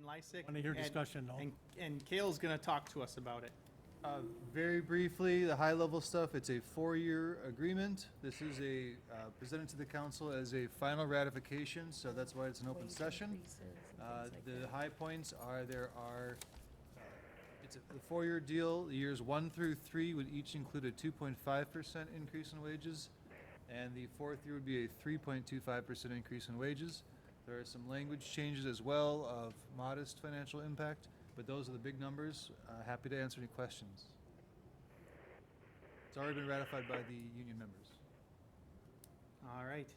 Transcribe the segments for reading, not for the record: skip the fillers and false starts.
Alderman Lysick. Want to hear and- discussion, though. And Kale's going to talk to us about it. Very briefly, the high-level stuff, it's a 4-year agreement. This is presented to the council as a final ratification, so that's why it's an open session. The high points are, it's a 4-year deal. Years 1 through 3 would each include a 2.5% increase in wages, and the 4th year would be a 3.25% increase in wages. There are some language changes as well of modest financial impact, but those are the big numbers. Happy to answer any questions. It's already been ratified by the union members. All right.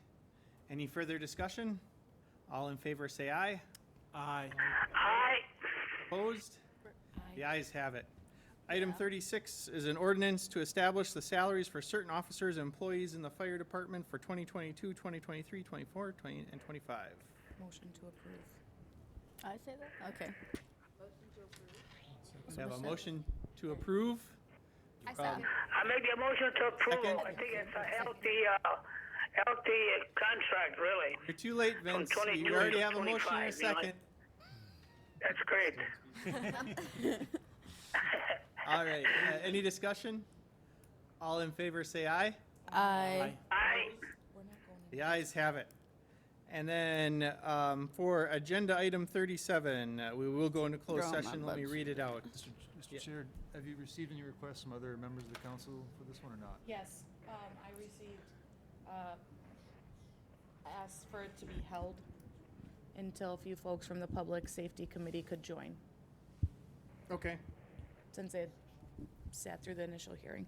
Any further discussion? All in favor say aye. Aye. Opposed? The ayes have it. Item 36 is an ordinance to establish the salaries for certain officers and employees in the fire department for 2022, 2023, 24, 20, and 25. Motion to approve. I say that? Okay. We have a motion to approve. I from- second. I make a motion to approve. Second. I think it's a healthy contract, really. You're too late, Vince. 22 You already to have a motion and a 25, you know. second. That's great. All right. Any discussion? All in favor say aye. I. Aye. We're not going The ayes have it. And then for agenda item 37, we will go into closed Draw my session. Let me butts. read it out. Mr. Yeah. Chair, have you received any requests from other members of the council for this one or not? Yes, I received, asked for it to be held until a few folks from the Public Safety Committee could join, Okay. since they had sat through the initial hearing.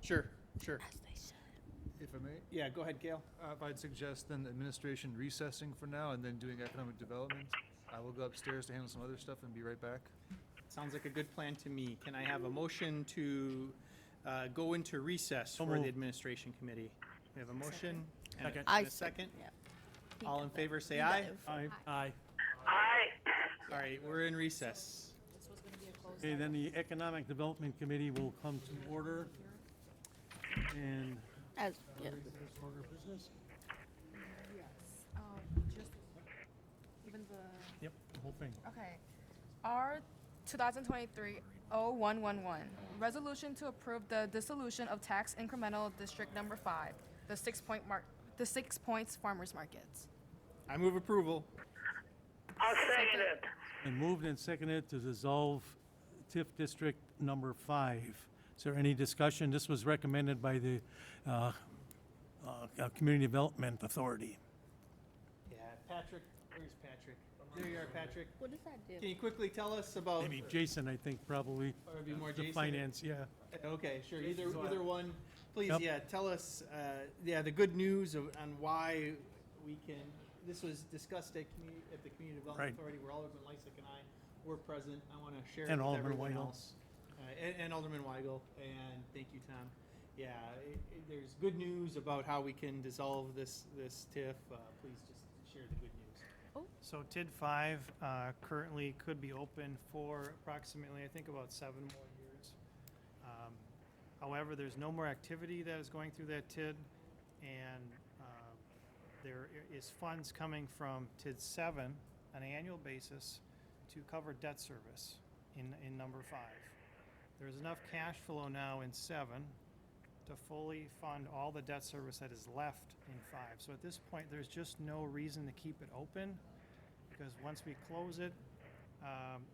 Sure. Sure. If I may, Yeah, go ahead, Gail. I'd suggest then administration recessing for now and then doing economic development. I will go upstairs to handle some other stuff and be right back. Sounds like a good plan to me. Can I have a motion to go into recess So for the moved. administration committee? We have a motion and Second. and a second. Yeah. All in favor, say You aye. got it. Aye. Aye. Aye. All right, we're in recess. This was gonna be a closed Okay, then the Economic Development Committee will come to order. And As, yeah. first order of business? Yes, just even the, Yep, the whole thing. okay. R 2023-0111, resolution to approve the dissolution of tax incremental district number 5, the 6 Points Farmers Markets. I move approval. I'll second it. And moved and seconded to dissolve TIF District Number 5. Is there any discussion? This was recommended by the Community Development Authority. Yeah, Patrick, where's Patrick? There you are, Patrick. What does that do? Can you quickly tell us about, Maybe Jason, I think, probably, or it'd be more the Jason? finance, yeah. Okay, sure, either one. Please, Yep. yeah, tell us, the good news on why we can, this was discussed at the Community Development Right. Authority, where Alderman Lysick and I were present. I want to share it And with Alderman everyone Weigel. else. And Alderman Weigel, and thank you, Tom. Yeah, there's good news about how we can dissolve this TIF. Please just share the good news. So TID 5 currently could be open for approximately, I think, about 7 more years. However, there's no more activity that is going through that TID, and there is funds coming from TID 7 on an annual basis to cover debt service in number 5. There's enough cash flow now in 7 to fully fund all the debt service that is left in 5. So at this point, there's just no reason to keep it open, because once we close it,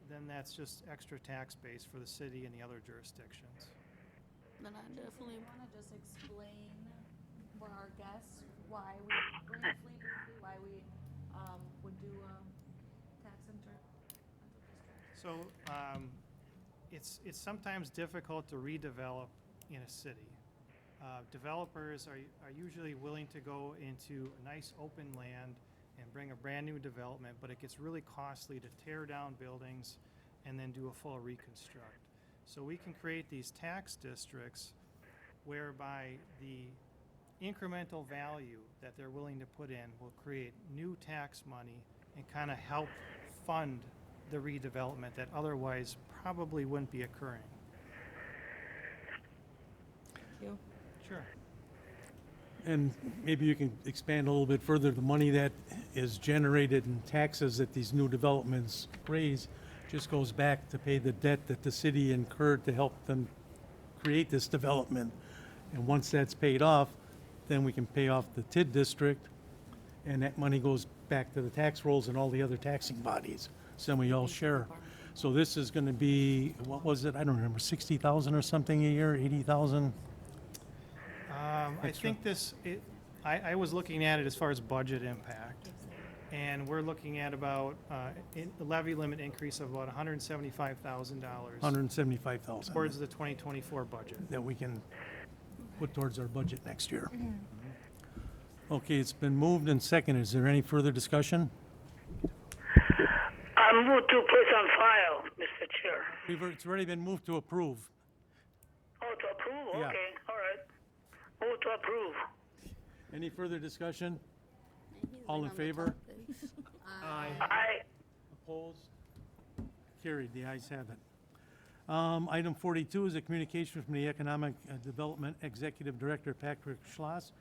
then that's just extra tax base for the city and the other jurisdictions. Then I definitely Want to just explain for our guests why we, briefly, why we would do a tax rental district? So it's sometimes difficult to redevelop in a city. Developers are usually willing to go into a nice open land and bring a brand new development, but it gets really costly to tear down buildings and then do a full reconstruct. So we can create these tax districts whereby the incremental value that they're willing to put in will create new tax money and kind of help fund the redevelopment that otherwise probably wouldn't be occurring. Thank you. Sure. And maybe you can expand a little bit further, the money that is generated in taxes that these new developments raise just goes back to pay the debt that the city incurred to help them create this development. And once that's paid off, then we can pay off the TID district, and that money goes back to the tax rolls and all the other taxing bodies, so then we all share. So this is gonna be, what was it, I don't remember, 60,000 or something a year, 80,000? I think I was looking at it as far as budget impact. And we're looking at about, the levy limit increase of about $175,000 175,000 towards the 2024 budget. that we can put towards our budget next year. Okay, it's been moved and seconded. Is there any further discussion? I move to place on file, Mr. Chair. It's already been moved to approve. Oh, to approve? Yeah. Okay, all right. Move to approve. Any further discussion? Maybe he's All been in on the favor? topics. Aye. Opposed? Carried, the ayes have it. Item 42 is a communication from the Economic Development Executive Director, Patrick Schloss,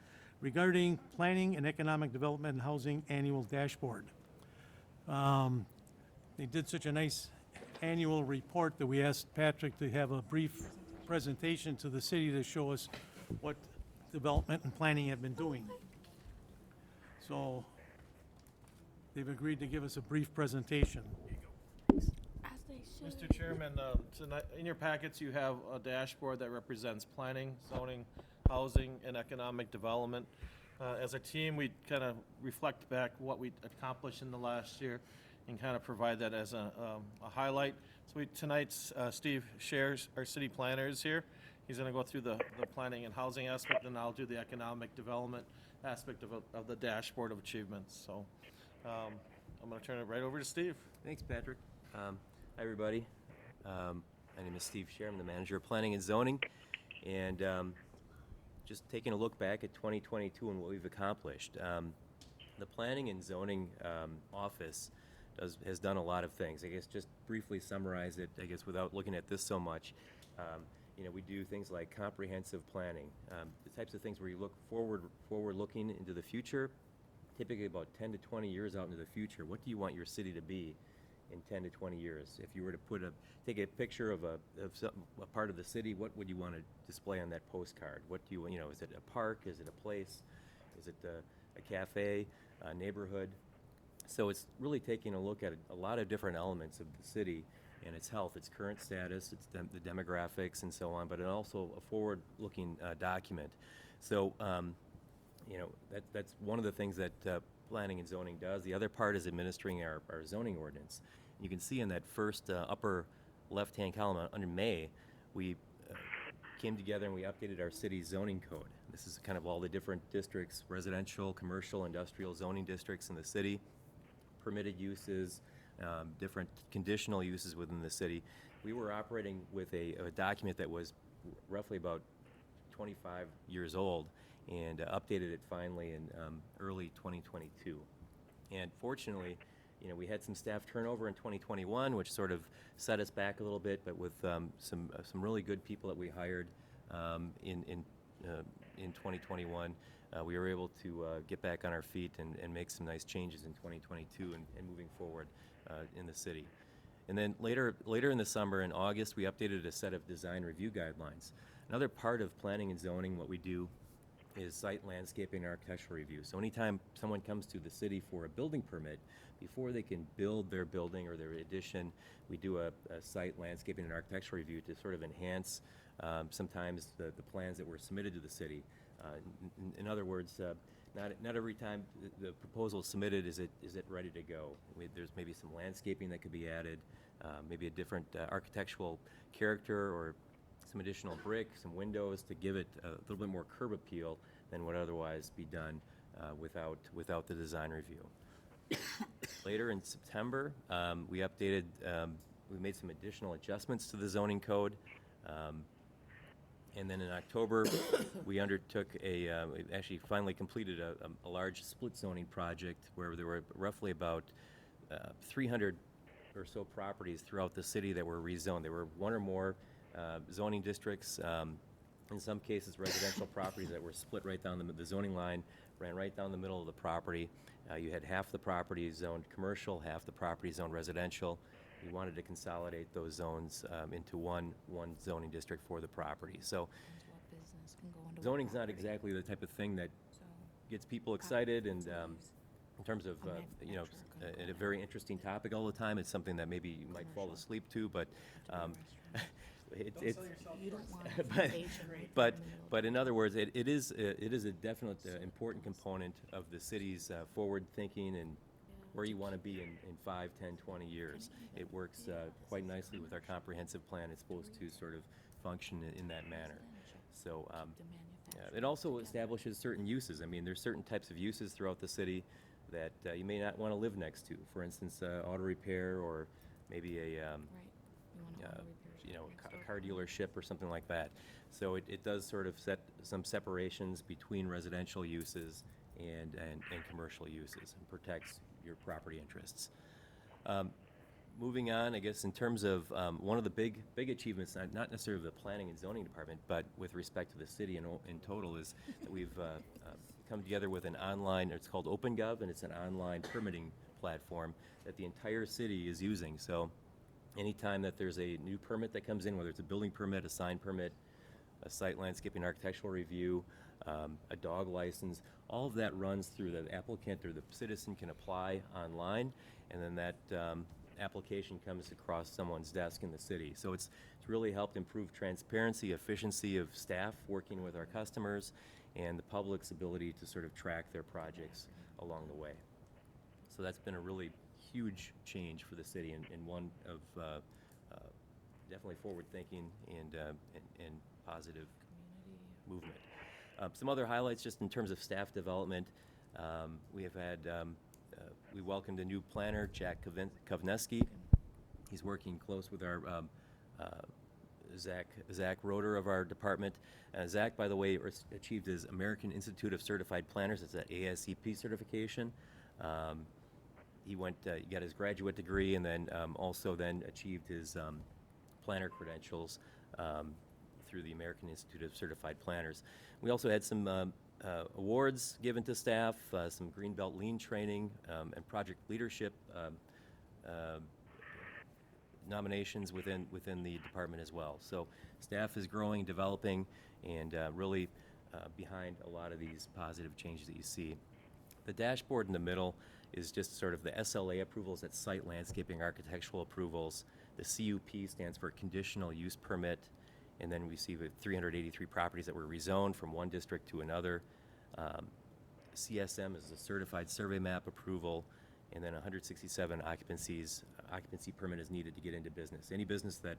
regarding Planning and Economic Development and Housing Annual Dashboard. They did such a nice annual report that we asked Patrick to have a brief presentation to the city to show us what development and planning have been doing. So they've agreed to give us a brief presentation. As they should. Mr. Chairman, tonight, in your packets, you have a dashboard that represents planning, zoning, housing, and economic development. As a team, we kind of reflect back what we accomplished in the last year and kind of provide that as a highlight. So tonight's Steve Shares, our city planner, is here. He's going to go through the planning and housing aspect, and I'll do the economic development aspect of the dashboard of achievements. So I'm going to turn it right over to Steve. Thanks, Patrick. Hi, everybody. My name is Steve Scher. I'm the manager of planning and zoning. And just taking a look back at 2022 and what we've accomplished. The planning and zoning office has done a lot of things. I guess just briefly summarize it, I guess, without looking at this so much. We do things like comprehensive planning, the types of things where you look forward-looking into the future, typically about 10 to 20 years out into the future. What do you want your city to be in 10 to 20 years? If you were to take a picture of a part of the city, what would you want to display on that postcard? What do you is it a park? Is it a place? Is it a cafe, a neighborhood? So it's really taking a look at a lot of different elements of the city and its health, its current status, its the demographics and so on, but also a forward-looking document. So, that's one of the things that planning and zoning does. The other part is administering our zoning ordinance. You can see in that first upper left-hand column under May, we came together and we updated our city's zoning code. This is kind of all the different districts, residential, commercial, industrial zoning districts in the city, permitted uses, different conditional uses within the city. We were operating with a document that was roughly about 25 years old and updated it finally in early 2022. And fortunately, we had some staff turnover in 2021, which sort of set us back a little bit, but with some really good people that we hired in 2021, we were able to get back on our feet and make some nice changes in 2022 and moving forward in the city. And then later in the summer, in August, we updated a set of design review guidelines. Another part of planning and zoning, what we do is site landscaping and architectural review. So anytime someone comes to the city for a building permit, before they can build their building or their addition, we do a site landscaping and architectural review to sort of enhance sometimes the plans that were submitted to the city. In other words, not every time the proposal is submitted is it ready to go. There's maybe some landscaping that could be added, maybe a different architectural character or some additional brick, some windows to give it a little bit more curb appeal than would otherwise be done without the design review. Later in September, we made some additional adjustments to the zoning code. And then in October, we undertook we actually finally completed a large split zoning project where there were roughly about 300 or so properties throughout the city that were rezoned. There were one or more zoning districts In some cases, residential properties that were split right down the zoning line, ran right down the middle of the property. You had half the property zoned commercial, half the property zoned residential. We wanted to consolidate those zones into one zoning district for the property. So What business can go into what zoning's not property. exactly the type of thing that So, gets people excited, and in terms of, I'm you know, not sure. a very interesting topic all the time. It's something that maybe you might fall Commercial. asleep to, but it's, you don't want but, Asian right but, in the middle. but in other words, it is a definite important component of the city's forward thinking and where you want to be in 5, 10, 20 years. It works quite nicely with our comprehensive plan. It's supposed to sort of function in that manner. So it also establishes certain uses. I mean, there's certain types of uses throughout the city that you may not want to live next to. For instance, auto repair, or maybe a Right. You want to you know, a car dealership or something like that. So it does sort of set some separations between residential uses and commercial uses, and protects your property interests. Moving on, I guess, in terms of one of the big achievements, not necessarily of the planning and zoning department, but with respect to the city in total, is that we've come together with an online, it's called OpenGov, and it's an online permitting platform that the entire city is using. So anytime that there's a new permit that comes in, whether it's a building permit, a sign permit, a site landscaping architectural review, a dog license, all of that runs through the applicant, or the citizen can apply online, and then that application comes across someone's desk in the city. So it's really helped improve transparency, efficiency of staff working with our customers, and the public's ability to sort of track their projects along the way. So that's been a really huge change for the city, and one of definitely forward-thinking and positive movement. Some other highlights just in terms of staff development. We have had, we welcomed a new planner, Jack Kovneski. He's working close with our Zach Roeder of our department. Zach, by the way, achieved his American Institute of Certified Planners. It's an ASCP certification. He got his graduate degree, and then also then achieved his planner credentials through the American Institute of Certified Planners. We also had some awards given to staff, some Greenbelt Lean training, and project leadership nominations within the department as well. So staff is growing, developing, and really behind a lot of these positive changes that you see. The dashboard in the middle is just sort of the SLA approvals, that's site landscaping architectural approvals. The CUP stands for conditional use permit, and then we see the 383 properties that were rezoned from one district to another. CSM is a certified survey map approval, and then 167 occupancy permit is needed to get into business. Any business that,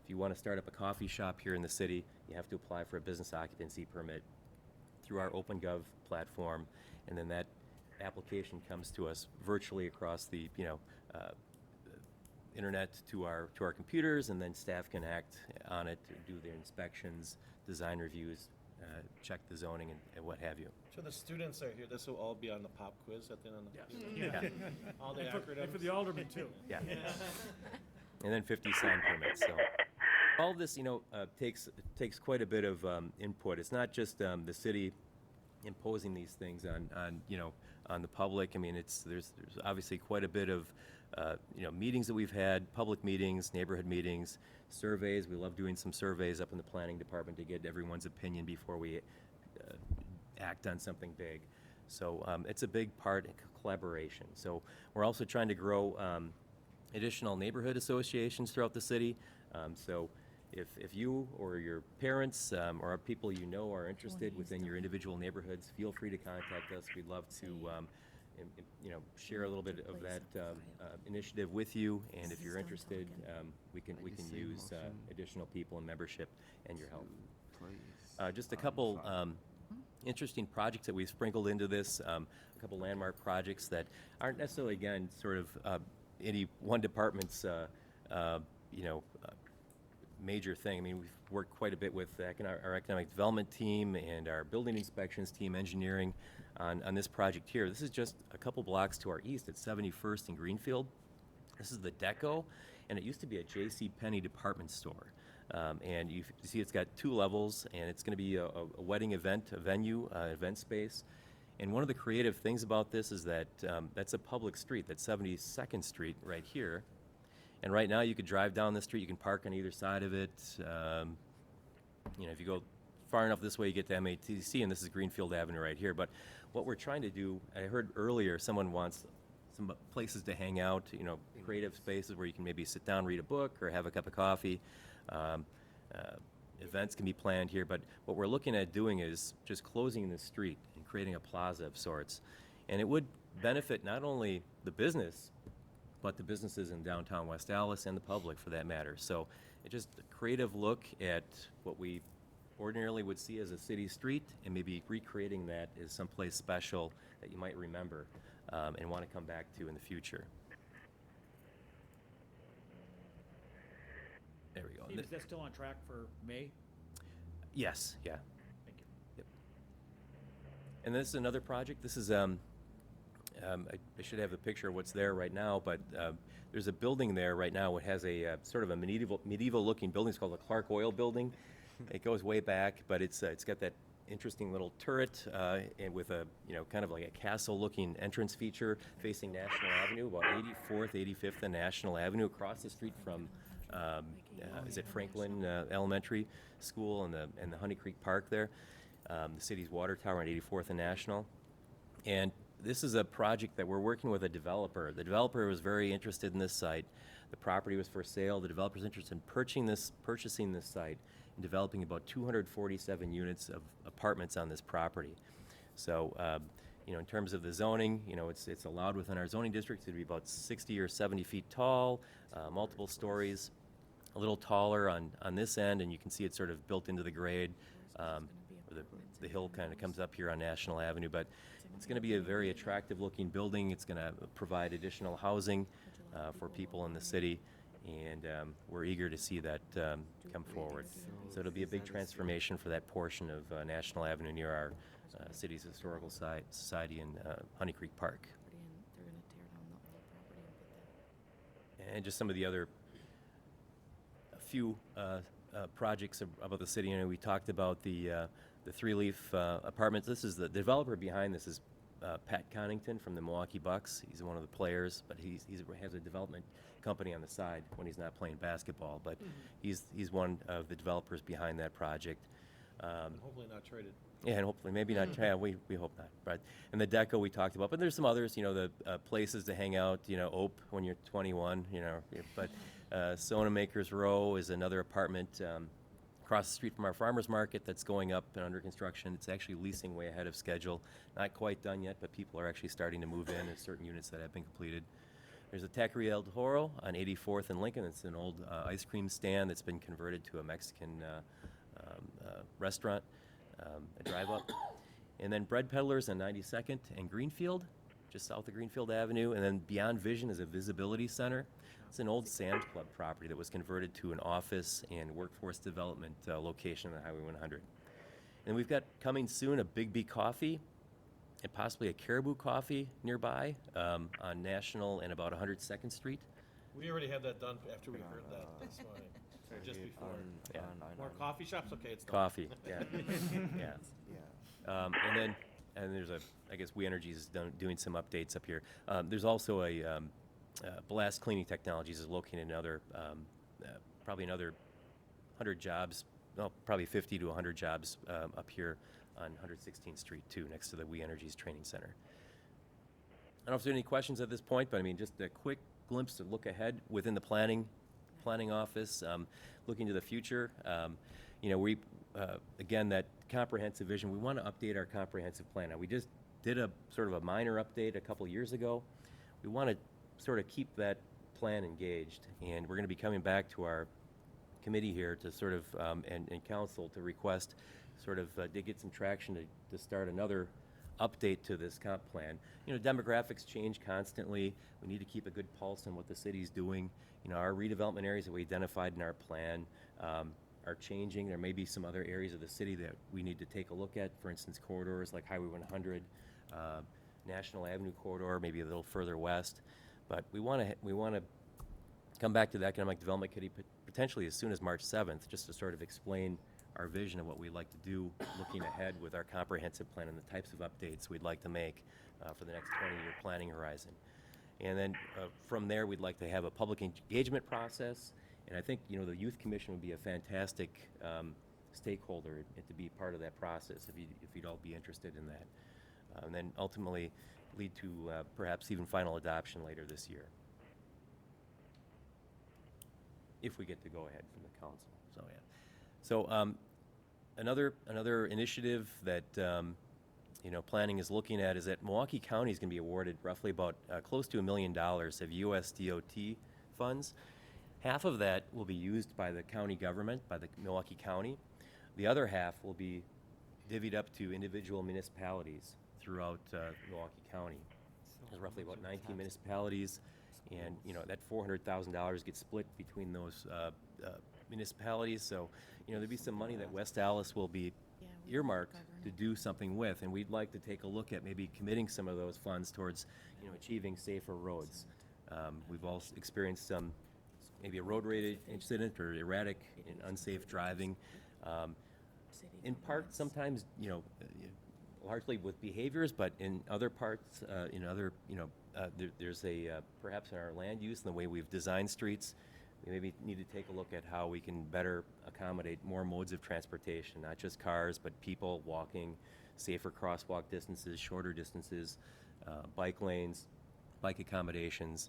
if you want to start up a coffee shop here in the city, you have to apply for a business occupancy permit through our OpenGov platform, and then that application comes to us virtually across the internet to our computers, and then staff can act on it, do their inspections, design reviews, check the zoning, and what have you. So the students are here, this will all be on the pop quiz at the end of the Yeah. all the And for acronyms. the aldermen, too. Yeah. And then 50 sign permits. So all of this, takes quite a bit of input. It's not just the city imposing these things on the public. I mean, there's obviously quite a bit of meetings that we've had, public meetings, neighborhood meetings, surveys. We love doing some surveys up in the planning department to get everyone's opinion before we act on something big. So it's a big part of collaboration. So we're also trying to grow additional neighborhood associations throughout the city. So if you or your parents or people you know are interested within your individual neighborhoods, feel free to contact us. We'd love to share a little bit of that initiative with you, and if you're interested, we can use additional people and membership and your help. Just a couple interesting projects that we've sprinkled into this, a couple landmark projects that aren't necessarily, again, sort of any one department's major thing. I mean, we've worked quite a bit with our economic development team and our building inspections team, engineering, on this project here. This is just a couple blocks to our east at 71st and Greenfield. This is the Deco, and it used to be a J.C. Penney department store. And you see it's got 2 levels, and it's going to be a wedding event, a venue, event space. And one of the creative things about this is that that's a public street. That's 72nd Street right here. And right now, you could drive down the street. You can park on either side of it. If you go far enough this way, you get to MATC, and this is Greenfield Avenue right here. But what we're trying to do, I heard earlier, someone wants some places to hang out, creative spaces where you can maybe sit down, read a book, or have a cup of coffee. Events can be planned here, but what we're looking at doing is just closing the street and creating a plaza of sorts. And it would benefit not only the business, but the businesses in downtown West Allis and the public for that matter. So it's just a creative look at what we ordinarily would see as a city street and maybe recreating that as someplace special that you might remember and want to come back to in the future. There we go. Steve, is that still on track for May? Yes, yeah. Thank you. Yep. And this is another project. This is, I should have the picture of what's there right now, but there's a building there right now. It has a sort of a medieval-looking building. It's called the Clark Oil Building. It goes way back, but it's got that interesting little turret and with a kind of like a castle-looking entrance feature facing National Avenue, about 84th, 85th, and National Avenue, across the street from. Is it Franklin Elementary School and the Honey Creek Park there, the city's water tower on 84th and National. And this is a project that we're working with a developer. The developer was very interested in this site. The property was for sale. The developer's interested in purchasing this site and developing about 247 units of apartments on this property. So, in terms of the zoning, it's allowed within our zoning district to be about 60 or 70 feet tall, multiple stories, a little taller on this end, and you can see it's sort of built into the grade. The hill kind of comes up here on National Avenue, but it's going to be a very attractive looking building. It's going to provide additional housing for people in the city, and we're eager to see that come forward. So it'll be a big transformation for that portion of National Avenue near our city's historical society in Honey Creek Park. And just some of the other few projects about the city. We talked about the 3-leaf apartments. This is the developer behind this is Pat Connington from the Milwaukee Bucks. He's one of the players, but he has a development company on the side when he's not playing basketball. But he's one of the developers behind that project. Hopefully not traded. Yeah, and hopefully, maybe not. Yeah, we hope not. Right. And the deco we talked about, but there's some others. The places to hang out. Ope when you're 21. But Sona Makers Row is another apartment across the street from our farmers market that's going up and under construction. It's actually leasing way ahead of schedule. Not quite done yet, but people are actually starting to move in certain units that have been completed. There's a Taqueria El Toro on 84th and Lincoln. It's an old ice cream stand that's been converted to a Mexican restaurant, a drive-up. And then Bread Peddlers on 92nd and Greenfield, just south of Greenfield Avenue. And then Beyond Vision is a visibility center. It's an old Sam's Club property that was converted to an office and workforce development location on Highway 100. And we've got coming soon a Big B Coffee and possibly a Caribou Coffee nearby on National and about 102nd Street. We already had that done after we heard that this morning, or just before. Yeah. More coffee shops? Okay, it's done. Coffee, yeah. Yeah. And there's I guess We Energy is doing some updates up here. There's also a Blast Cleaning Technologies is located in probably another 100 jobs, probably 50 to 100 jobs up here on 116th Street too, next to the We Energy's training center. I don't know if there's any questions at this point, but just a quick glimpse to look ahead within the planning office, looking to the future. We again, that comprehensive vision, we want to update our comprehensive plan. Now, we just did a sort of a minor update a couple years ago. We want to sort of keep that plan engaged, and we're going to be coming back to our committee here to sort of and council to request sort of to get some traction to start another update to this comp plan. Demographics change constantly. We need to keep a good pulse on what the city's doing. Our redevelopment areas that we identified in our plan are changing. There may be some other areas of the city that we need to take a look at. For instance, corridors like Highway 100, National Avenue corridor, maybe a little further west. But we want to come back to the Economic Development Committee potentially as soon as March 7th, just to sort of explain our vision of what we'd like to do looking ahead with our comprehensive plan and the types of updates we'd like to make for the next 20-year planning horizon. And then from there, we'd like to have a public engagement process. And I think, you know, the Youth Commission would be a fantastic stakeholder to be part of that process if you'd all be interested in that. And then ultimately lead to perhaps even final adoption later this year, if we get to go ahead from the council. So yeah. So another initiative that you know, planning is looking at is that Milwaukee County is going to be awarded roughly about close to $1 million of US DOT funds. Half of that will be used by the county government, by the Milwaukee County. The other half will be divvied up to individual municipalities throughout Milwaukee County. There's roughly about 19 municipalities, and you know that $400,000 gets split between those municipalities. So you know there'll be some money that West Allis will be earmarked to do something with, and we'd like to take a look at maybe committing some of those funds towards, you know, achieving safer roads. We've all experienced some, maybe a road rage incident or erratic and unsafe driving. In part, sometimes, you know, largely with behaviors, but in other parts, in other, you know, there's a, perhaps in our land use and the way we've designed streets, we maybe need to take a look at how we can better accommodate more modes of transportation, not just cars, but people walking, safer crosswalk distances, shorter distances, bike lanes, bike accommodations,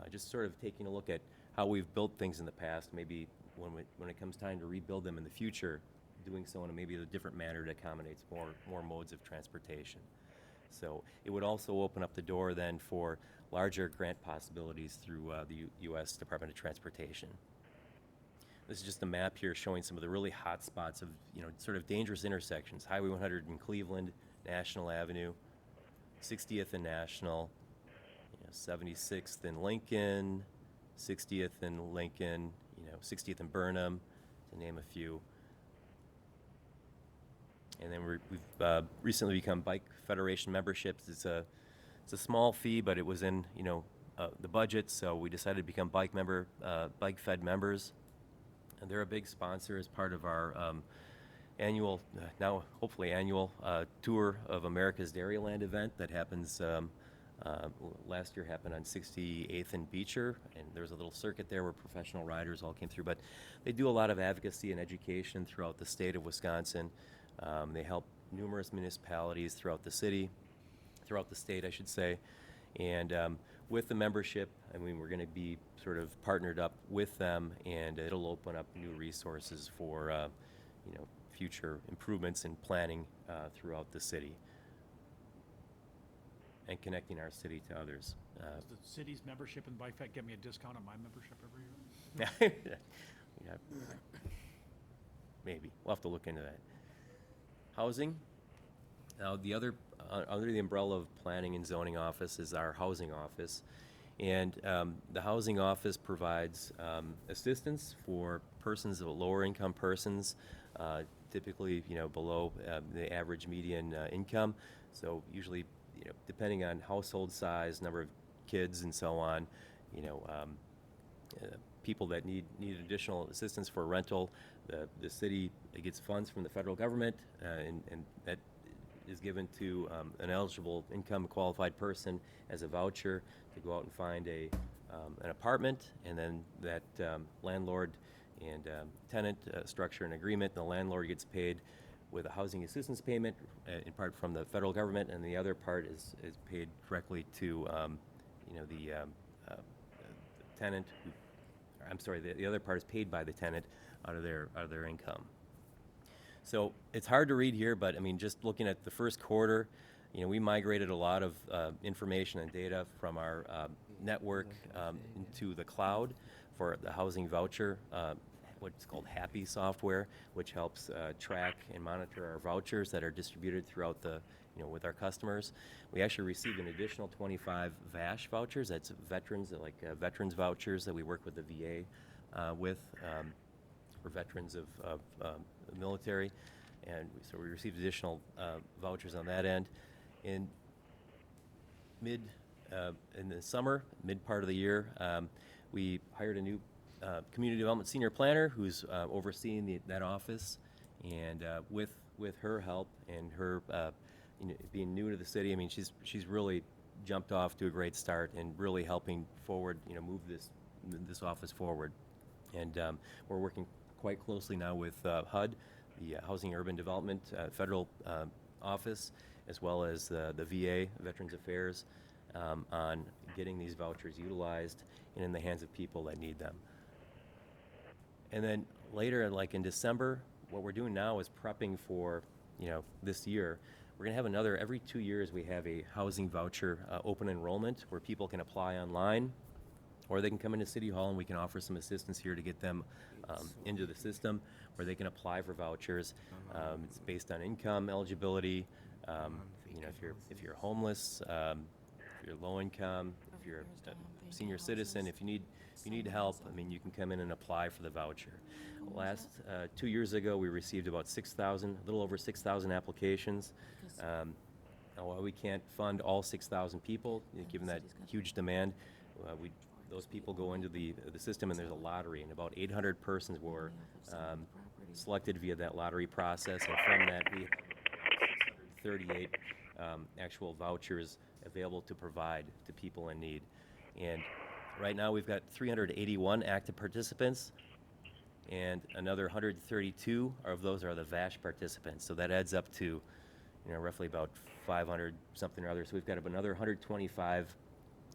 just sort of taking a look at how we've built things in the past, maybe when it comes time to rebuild them in the future, doing so in maybe a different manner that accommodates more modes of transportation. So it would also open up the door then for larger grant possibilities through the U.S. Department of Transportation. This is just a map here showing some of the really hot spots of, you know, sort of dangerous intersections. Highway 100 in Cleveland, National Avenue, 60th and National, you know, 76th in Lincoln, 60th in Lincoln, you know, 60th in Burnham, to name a few. And then we've recently become Bike Federation memberships. It's a small fee, but it was in, you know, the budget, so we decided to become Bike Fed members. And they're a big sponsor as part of our annual, now hopefully annual, tour of America's Dairyland event that happens. Last year happened on 68th and Beecher, and there was a little circuit there where professional riders all came through. But they do a lot of advocacy and education throughout the state of Wisconsin. They help numerous municipalities throughout the state, I should say. And with the membership, I mean, we're going to be sort of partnered up with them, and it'll open up new resources for, you know, future improvements in planning throughout the city and connecting our city to others. Does the city's membership in Bike Fed give me a discount on my membership every year? Yeah, maybe. We'll have to look into that. Housing. Now, the other, under the umbrella of Planning and Zoning Office is our Housing Office. And the Housing Office provides assistance for persons of lower income persons, typically, you know, below the average median income. So usually, you know, depending on household size, number of kids and so on, you know, people that need additional assistance for rental, the city gets funds from the federal government, and that is given to an eligible income qualified person as a voucher to go out and find an apartment, and then that landlord and tenant structure an agreement. The landlord gets paid with a housing assistance payment, in part from the federal government, and the other part is paid directly to you know, the tenant. I'm sorry, the other part is paid by the tenant out of their income. So it's hard to read here, but I mean, just looking at the first quarter, you know, we migrated a lot of information and data from our network into the cloud for the housing voucher, what's called Happy software, which helps track and monitor our vouchers that are distributed throughout the, you know, with our customers. We actually received an additional 25 VASH vouchers. That's veterans, like veterans vouchers that we work with the VA with for veterans of the military. And so we received additional vouchers on that end. In the summer, mid part of the year, We hired a new community development senior planner who's overseeing that office, and with her help and her being new to the city, I mean, she's really jumped off to a great start and really helping forward, move this office forward. And we're working quite closely now with HUD, the Housing Urban Development Federal Office, as well as the VA, Veterans Affairs, on getting these vouchers utilized and in the hands of people that need them. And then later, like in December, what we're doing now is prepping for, this year. We're going to have another, every 2 years, we have a housing voucher open enrollment where people can apply online, or they can come into City Hall and we can offer some assistance here to get them into the system, where they can apply for vouchers. It's based on income eligibility. If you're homeless, if you're low income, if you're a senior citizen, if you need help, I mean, you can come in and apply for the voucher. Last 2 years ago, we received about 6,000, a little over 6,000 applications. Now, while we can't fund all 6,000 people, given that huge demand, those people go into the system and there's a lottery, and about 800 persons were selected via that lottery process, and from that we have 638 actual vouchers available to provide to people in need. And right now we've got 381 active participants, and another 132 of those are the VASH participants. So that adds up to, roughly about 500 something or other. So we've got another 125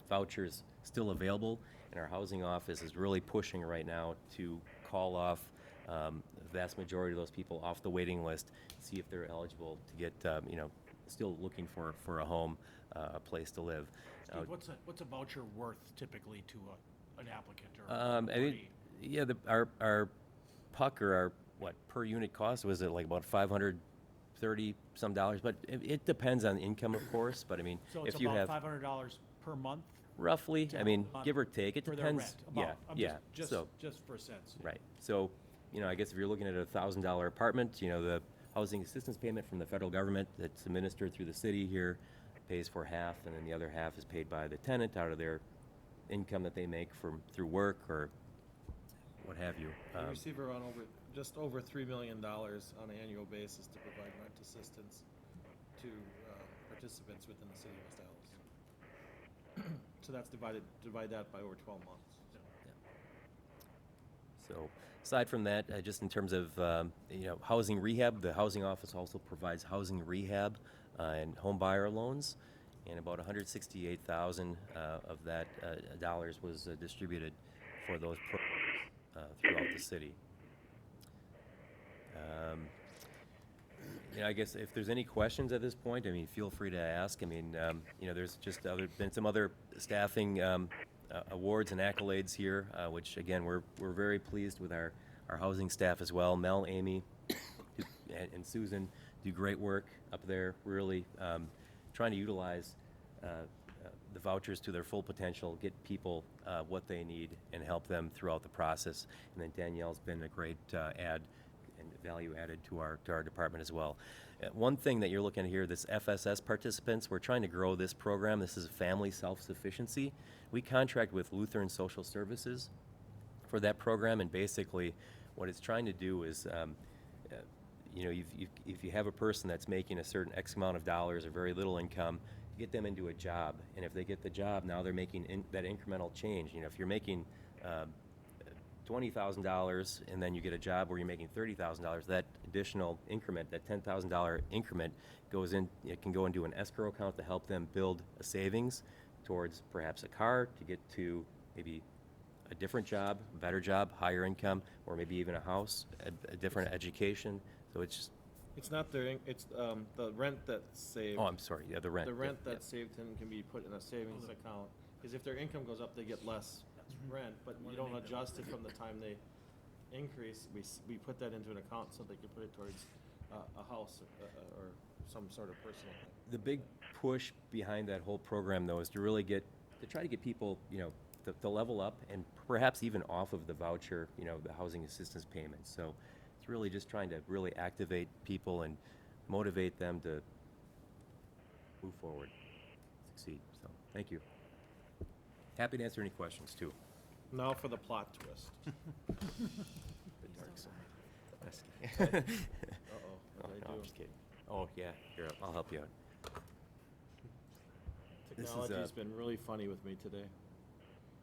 vouchers still available, and our housing office is really pushing right now to call off the vast majority of those people off the waiting list, see if they're eligible to get, still looking for a home, a place to live. Steve, what's a voucher worth typically to an applicant or I mean, employee? yeah, our puck, or our per unit cost, was it like about $530 some, but it depends on income, of course. But I mean, So it's if you about have $500 per month? roughly, I mean, month give or take, it for their depends. rent, Yeah, about. I'm yeah. Just So for a sense. right. So I guess if you're looking at a $1,000 apartment, the housing assistance payment from the federal government that's administered through the city here pays for half, and then the other half is paid by the tenant out of their income that they make through work or what have you. We receive around just over $3 million on an annual basis to provide rent assistance to participants within the city of West Allis. So that's divide that by over 12 months. So aside from that, just in terms of housing rehab, the housing office also provides housing rehab and home buyer loans, and about 168,000 of that dollars was distributed for those programs throughout the city. I guess if there's any questions at this point, I mean, feel free to ask. I mean, there's just been some other staffing awards and accolades here, which again, we're very pleased with our housing staff as well. Mel, Amy, and Susan do great work up there, really trying to utilize the vouchers to their full potential, get people what they need, and help them throughout the process. And then Danielle's been a great add and value added to our department as well. One thing that you're looking at here, this FSS participants, we're trying to grow this program. This is family self-sufficiency. We contract with Lutheran Social Services for that program, and basically what it's trying to do is if you have a person that's making a certain X amount of dollars or very little income, get them into a job. And if they get the job, now they're making that incremental change. If you're making $20,000 and then you get a job where you're making $30,000, that additional increment, that $10,000 increment goes in, it can go into an escrow account to help them build a savings towards perhaps a car, to get to maybe a different job, a better job, higher income, or maybe even a house, a different education. So it's not it's the rent that's saved. Oh, I'm sorry. Yeah, the rent. The rent yeah, that's saved can be put in a savings account, because if their income goes up, they get less rent, but you don't adjust it from the time they increase. We put that into an account so they can put it towards a house or some sort of personal thing. The big push behind that whole program, though, is to really try to get people, to level up and perhaps even off of the voucher, the housing assistance payments. So it's really just trying to really activate people and motivate them to move forward, succeed. So thank you. Happy to answer any questions, too. Now for the plot twist. The dark side. That's- Uh-oh, Oh, what'd I no, I'm do? just kidding. Oh, yeah, here, I'll help you out. This is, Technology's been really funny with me today.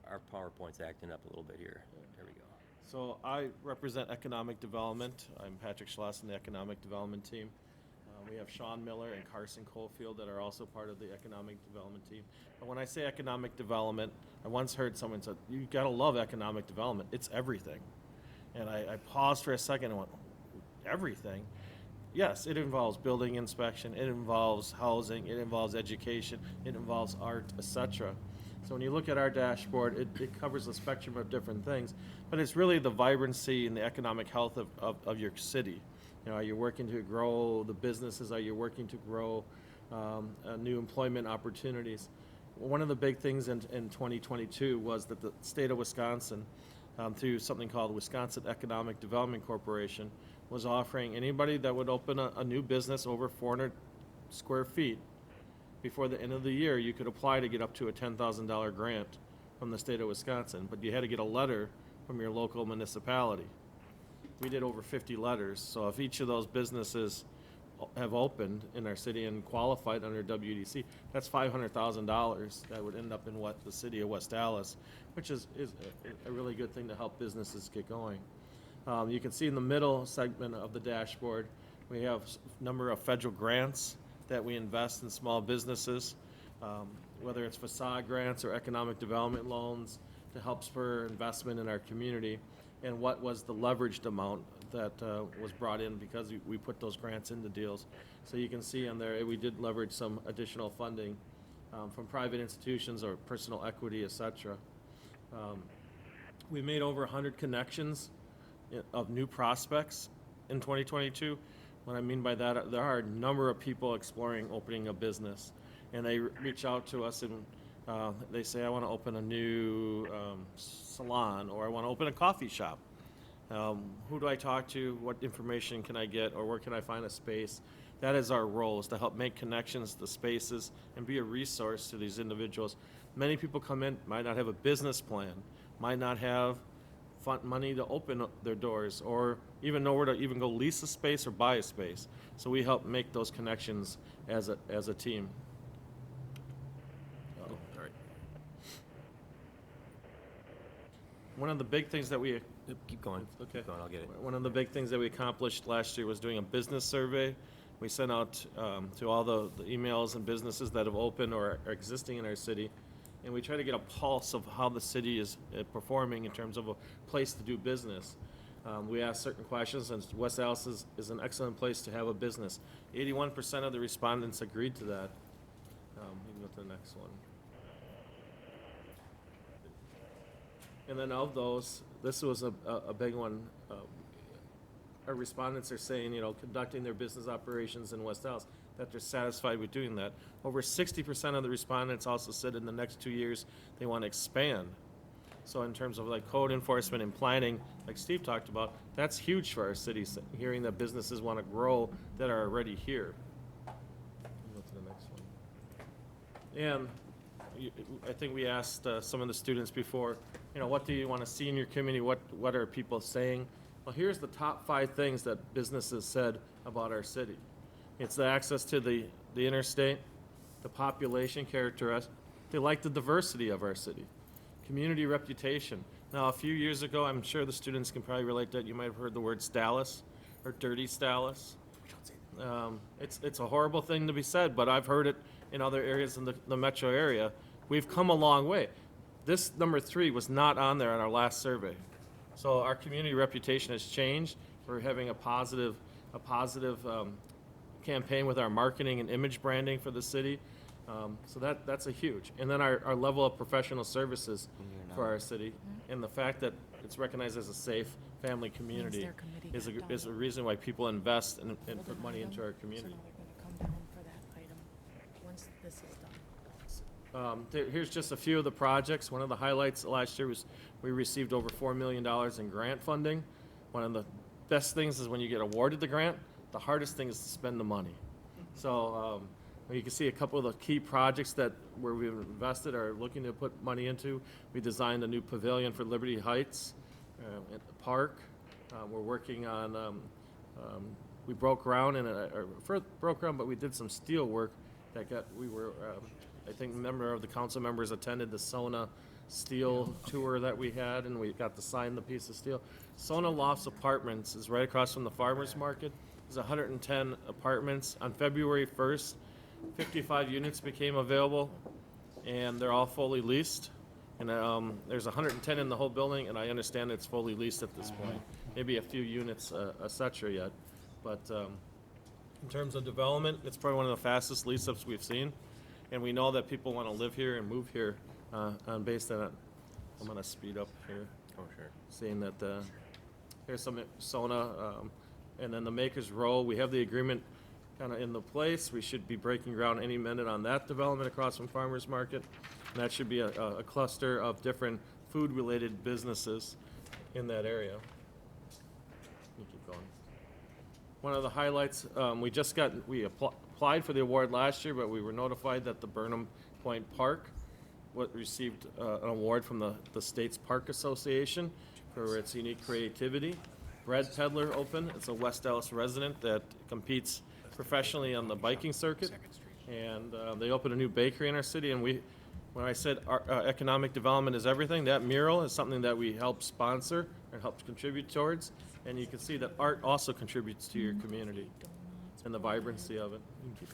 Our PowerPoint's acting up a little bit here. There we go. So I represent economic development. I'm Patrick Schloss in the economic development team. We have Sean Miller and Carson Cofield that are also part of the economic development team. But when I say economic development, I once heard someone say, you gotta love economic development. It's everything. And I paused for a second and went, everything? Yes, it involves building inspection, it involves housing, it involves education, it involves art, etc. So when you look at our dashboard, it covers a spectrum of different things, but it's really the vibrancy and the economic health of your city. You know, are you working to grow the businesses? Are you working to grow new employment opportunities? One of the big things in 2022 was that the state of Wisconsin, through something called Wisconsin Economic Development Corporation, was offering anybody that would open a new business over 400 square feet before the end of the year, you could apply to get up to a $10,000 grant from the state of Wisconsin, but you had to get a letter from your local municipality. We did over 50 letters, so if each of those businesses have opened in our city and qualified under WDC, that's $500,000 that would end up in what the city of West Allis, which is a really good thing to help businesses get going. You can see in the middle segment of the dashboard, we have a number of federal grants that we invest in small businesses, whether it's facade grants or economic development loans to help spur investment in our community, and what was the leveraged amount that was brought in because we put those grants into deals. So you can see on there, we did leverage some additional funding from private institutions or personal equity, etc. We made over 100 connections of new prospects in 2022. What I mean by that, there are a number of people exploring opening a business, and they reach out to us and they say, I want to open a new salon, or I want to open a coffee shop. Who do I talk to? What information can I get, or where can I find a space? That is our role, is to help make connections to spaces and be a resource to these individuals. Many people come in, might not have a business plan, might not have money to open up their doors, or even know where to even go lease a space or buy a space. So we help make those connections as a team. Oh, all right. One of the big things that we Keep going. Okay. Keep going, I'll get it. One of the big things that we accomplished last year was doing a business survey. We sent out to all the emails and businesses that have opened or are existing in our city, and we try to get a pulse of how the city is performing in terms of a place to do business. We asked certain questions, and West Allis is an excellent place to have a business. 81% of the respondents agreed to that. You can go to the next one. And then of those, this was a big one. Our respondents are saying, you know, conducting their business operations in West Allis, that they're satisfied with doing that. Over 60% of the respondents also said in the next 2 years they want to expand. So in terms of like code enforcement and planning, like Steve talked about, that's huge for our city, hearing that businesses want to grow that are already here. Go to the next one. And I think we asked some of the students before, you know, what do you want to see in your community? What are people saying? Well, here's the top 5 things that businesses said about our city. It's the access to the interstate, the population characteristics. They like the diversity of our city, community reputation. Now, a few years ago, I'm sure the students can probably relate that. You might have heard the word Stallis or dirty Stallis. It's a horrible thing to be said, but I've heard it in other areas in the metro area. We've come a long way. This number 3 was not on there in our last survey. So our community reputation has changed. We're having a positive campaign with our marketing and image branding for the city. So that's a huge. And then our level of professional services for our city, and the fact that it's recognized as a safe family community is a reason why people invest and put money into our community. So now they're gonna come down for that item once this is done. Here's just a few of the projects. One of the highlights last year was we received over $4 million in grant funding. One of the best things is when you get awarded the grant, the hardest thing is to spend the money. So You can see a couple of the key projects that where we've invested or looking to put money into. We designed a new pavilion for Liberty Heights at the park. We're working on, we broke ground broke ground, but we did some steel work that I think a member of the council members attended the Sona steel tour that we had, and we got to sign the piece of steel. Sona Lofts Apartments is right across from the farmer's market. There's 110 apartments. On February 1st, 55 units became available, and they're all fully leased. And there's 110 in the whole building, and I understand it's fully leased at this point. Maybe a few units, et cetera, yet. But in terms of development, it's probably one of the fastest lease-ups we've seen. And we know that people want to live here and move here based on it. I'm going to speed up here. Oh, sure. Seeing that there's some Sona, and then the Makers Row. We have the agreement kind of in the place. We should be breaking ground any minute on that development across from Farmers Market. And that should be a cluster of different food-related businesses in that area. Let me keep going. One of the highlights, we applied for the award last year, but we were notified that the Burnham Point Park received an award from the state's Park Association for its unique creativity. Bread Peddler opened. It's a West Dallas resident that competes professionally on the biking circuit. And they opened a new bakery in our city. And when I said economic development is everything, that mural is something that we help sponsor and help contribute towards. And you can see that art also contributes to your community and the vibrancy of it. You can keep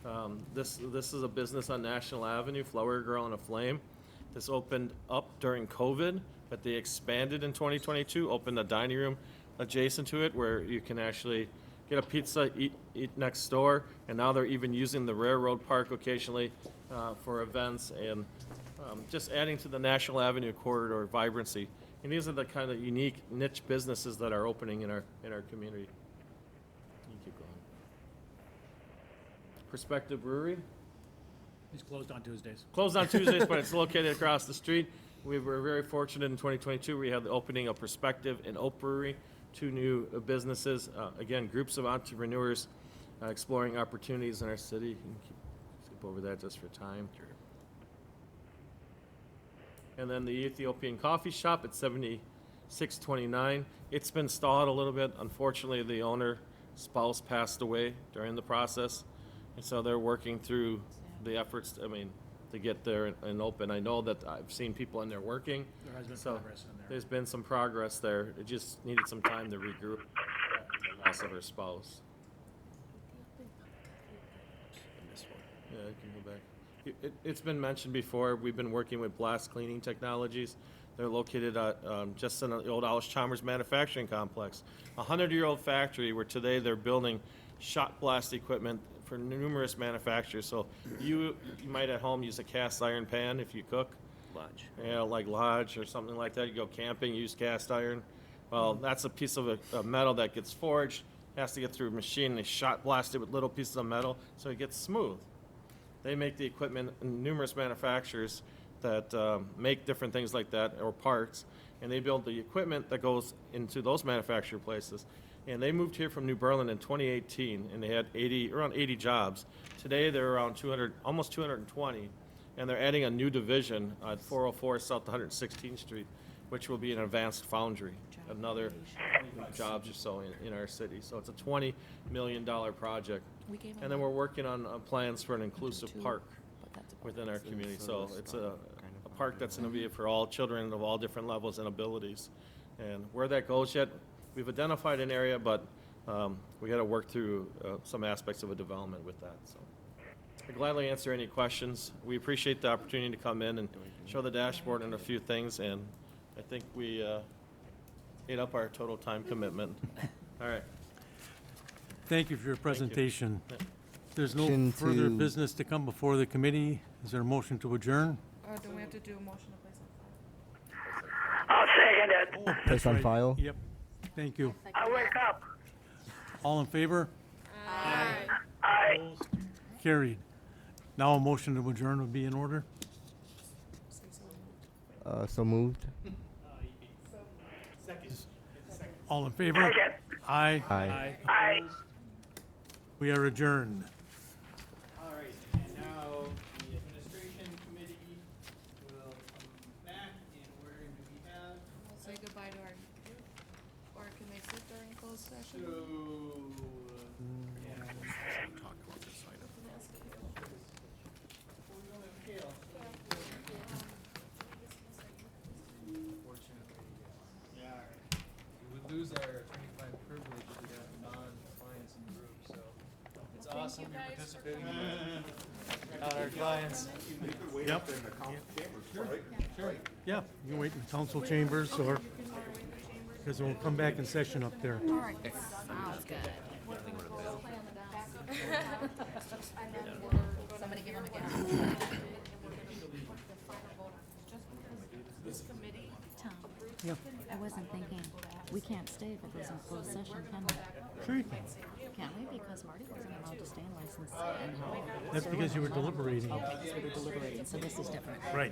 going. This is a business on National Avenue, Flower Girl and a Flame. This opened up during COVID, but they expanded in 2022, opened a dining room adjacent to it where you can actually get a pizza, eat next door, and now they're even using the railroad park occasionally for events and just adding to the National Avenue corridor vibrancy. And these are the kind of unique niche businesses that are opening in our community. You keep going. Perspective Brewery. It's closed on Tuesdays. Closed on Tuesdays, but it's located across the street. We were very fortunate in 2022. We had the opening of Perspective and Oak Brewery, two new businesses. Again, groups of entrepreneurs exploring opportunities in our city. You can skip over that just for time. And then the Ethiopian Coffee Shop at 7629. It's been stalled a little bit. Unfortunately, the owner's spouse passed away during the process. And so they're working through the efforts, to get there and open. I know that I've seen people in there working. There has been So progress in there. there's been some progress there. It just needed some time to regroup after the loss of her spouse. Yeah, I can go back. It's been mentioned before, we've been working with Blast Cleaning Technologies. They're located just in the old Alice Chalmers Manufacturing Complex. A 100-year-old factory where today they're building shot blast equipment for numerous manufacturers. So you might at home use a cast iron pan if you cook. Lodge. Yeah, like Lodge or something like that. You go camping, use cast iron. Well, that's a piece of a metal that gets forged, has to get through a machine, and they shot blast it with little pieces of metal so it gets smooth. They make the equipment in numerous manufacturers that make different things like that, or parts, and they build the equipment that goes into those manufacturer places. And they moved here from New Berlin in 2018, and they had around 80 jobs. Today they're around 200, almost 220, and they're adding a new division at 404 South 116th Street, which will be an advanced foundry, another jobs or so in our city. So it's a $20 million project. And then we're working on plans for an inclusive park within our community. So it's a park that's going to be for all children of all different levels and abilities. And where that goes yet, we've identified an area, but we got to work through some aspects of a development with that. So I'd gladly answer any questions. We appreciate the opportunity to come in and show the dashboard and a few things, and I think we ate up our total time commitment. All right. Thank you for your presentation. Yeah. There's no Motion further to- business to come before the committee. Is there a motion to adjourn? Do we have to do a motion to place on file? I'll second it. Place on Right. file? Yep. Thank you. I wake up. All in favor? Aye. Carried. Now a motion to adjourn would be in order. So moved. All in favor? Second. Aye. Aye. Aye. We are adjourned. Talk about this item. We would lose our attorney-client privilege if we got non-clients in the group, so it's awesome you're participating. Not our clients. Yep. Yeah, you can wait in council chambers or, because we'll come back in session up there. All right, sounds good. Somebody give him a gas. Tom, Yeah, I wasn't thinking, we can't stay if it goes in closed session, can we? sure you can. Can't we? Because Marty wasn't allowed to stay in license. That's because you were deliberating. Okay, because we were deliberating, so this is different. Right.